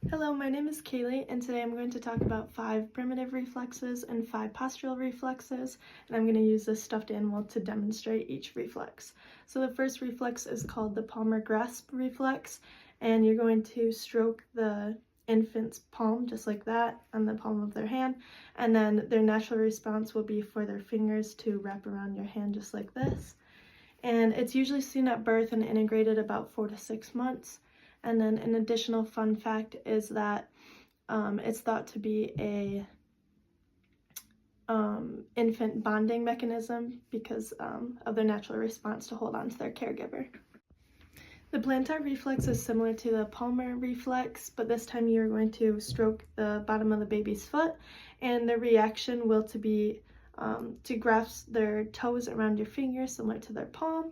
Hello, my name is Kaylee, and today I'm going to talk about 5 primitive reflexes and 5 postural reflexes, and I'm going to use this stuffed animal to demonstrate each reflex. So the first reflex is called the palmar grasp reflex, and you're going to stroke the infant's palm just like that on the palm of their hand, and then their natural response will be for their fingers to wrap around your hand just like this. And it's usually seen at birth and integrated about 4 to 6 months. And then an additional fun fact is that it's thought to be a infant bonding mechanism because of their natural response to hold on to their caregiver. The plantar reflex is similar to the palmar reflex, but this time you're going to stroke the bottom of the baby's foot, and the reaction will be to grasp their toes around your fingers, similar to their palm.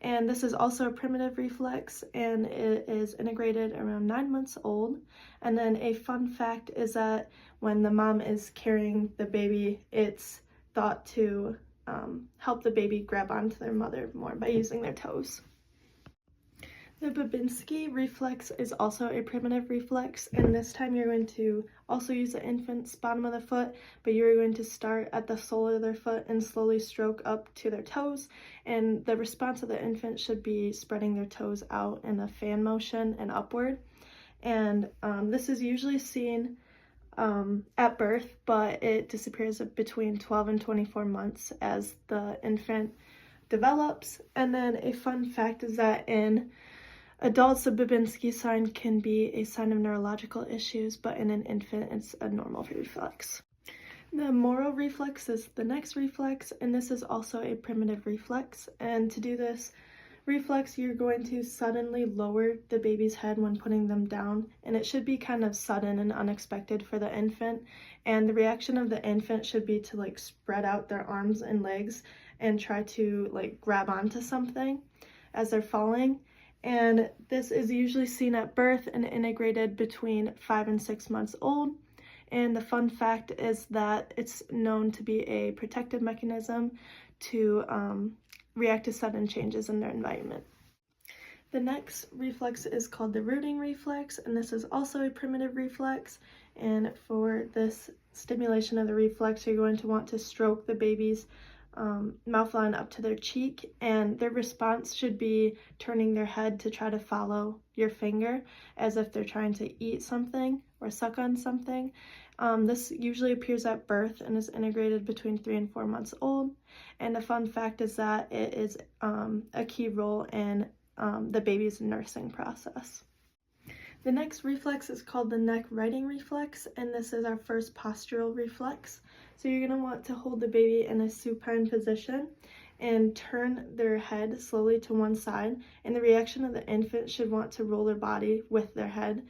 And this is also a primitive reflex, and it is integrated around 9 months old. And then a fun fact is that when the mom is carrying the baby, it's thought to help the baby grab onto their mother more by using their toes. The Babinski reflex is also a primitive reflex, and this time you're going to also use the infant's bottom of the foot, but you're going to start at the sole of their foot and slowly stroke up to their toes, and the response of the infant should be spreading their toes out in a fan motion and upward. And this is usually seen at birth, but it disappears between 12 and 24 months as the infant develops. And then a fun fact is that in adults, the Babinski sign can be a sign of neurological issues, but in an infant, it's a normal reflex. The Moro reflex is the next reflex, and this is also a primitive reflex. And to do this reflex, you're going to suddenly lower the baby's head when putting them down, and it should be kind of sudden and unexpected for the infant. And the reaction of the infant should be to spread out their arms and legs and try to grab onto something as they're falling. And this is usually seen at birth and integrated between 5 and 6 months old. And the fun fact is that it's known to be a protective mechanism to react to sudden changes in their environment. The next reflex is called the rooting reflex, and this is also a primitive reflex. And for this stimulation of the reflex, you're going to want to stroke the baby's mouth line up to their cheek, and their response should be turning their head to try to follow your finger as if they're trying to eat something or suck on something. This usually appears at birth and is integrated between 3 and 4 months old. And a fun fact is that it is a key role in the baby's nursing process. The next reflex is called the neck righting reflex, and this is our first postural reflex. So you're going to want to hold the baby in a supine position and turn their head slowly to one side, and the reaction of the infant should want to roll their body with their head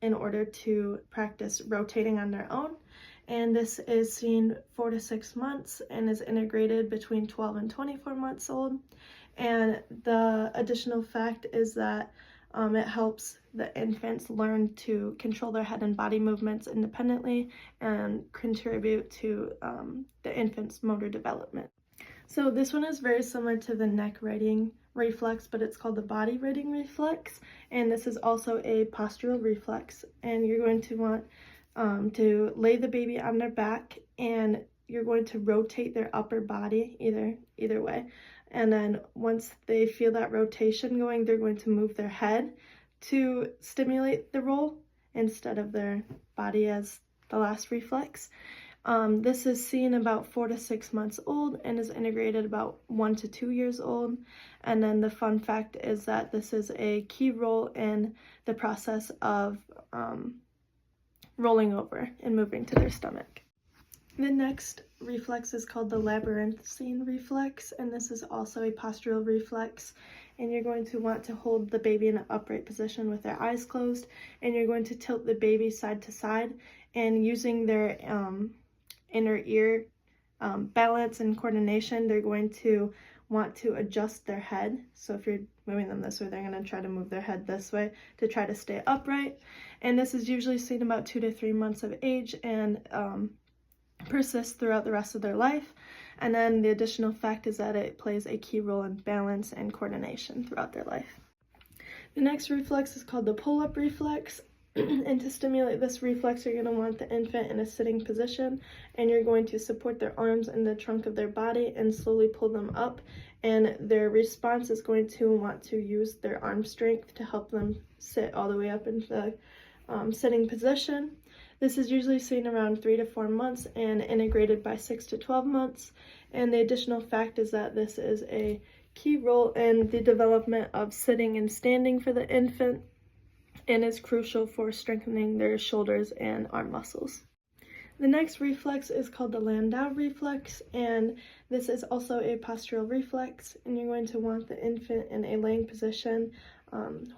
in order to practice rotating on their own. And this is seen 4 to 6 months and is integrated between 12 and 24 months old. And the additional fact is that it helps the infants learn to control their head and body movements independently and contribute to the infant's motor development. So this one is very similar to the neck righting reflex, but it's called the body righting reflex, and this is also a postural reflex. And you're going to want to lay the baby on their back, and you're going to rotate their upper body either way. And then once they feel that rotation going, they're going to move their head to stimulate the roll instead of their body as the last reflex. This is seen about 4 to 6 months old and is integrated about 1 to 2 years old. And then the fun fact is that this is a key role in the process of rolling over and moving to their stomach. The next reflex is called the labyrinthine reflex, and this is also a postural reflex. And you're going to want to hold the baby in an upright position with their eyes closed, and you're going to tilt the baby side to side, and using their inner ear balance and coordination, they're going to want to adjust their head. So if you're moving them this way, they're going to try to move their head this way to try to stay upright. And this is usually seen about 2 to 3 months of age and persist throughout the rest of their life. And then the additional fact is that it plays a key role in balance and coordination throughout their life. The next reflex is called the pull-up reflex, And to stimulate this reflex, you're going to want the infant in a sitting position, and you're going to support their arms in the trunk of their body and slowly pull them up, and their response is going to want to use their arm strength to help them sit all the way up into the sitting position. This is usually seen around 3 to 4 months and integrated by 6 to 12 months, and the additional fact is that this is a key role in the development of sitting and standing for the infant, and is crucial for strengthening their shoulders and arm muscles. The next reflex is called the Landau reflex, and this is also a postural reflex, and you're going to want the infant in a laying position,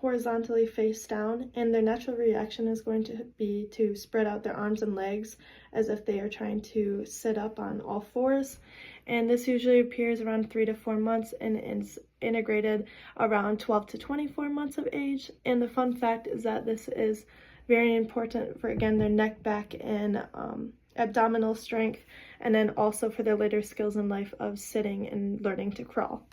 horizontally face down, and their natural reaction is going to be to spread out their arms and legs as if they are trying to sit up on all fours. And this usually appears around 3 to 4 months and is integrated around 12 to 24 months of age. And the fun fact is that this is very important for, again, their neck, back, and abdominal strength, and then also for their later skills in life of sitting and learning to crawl.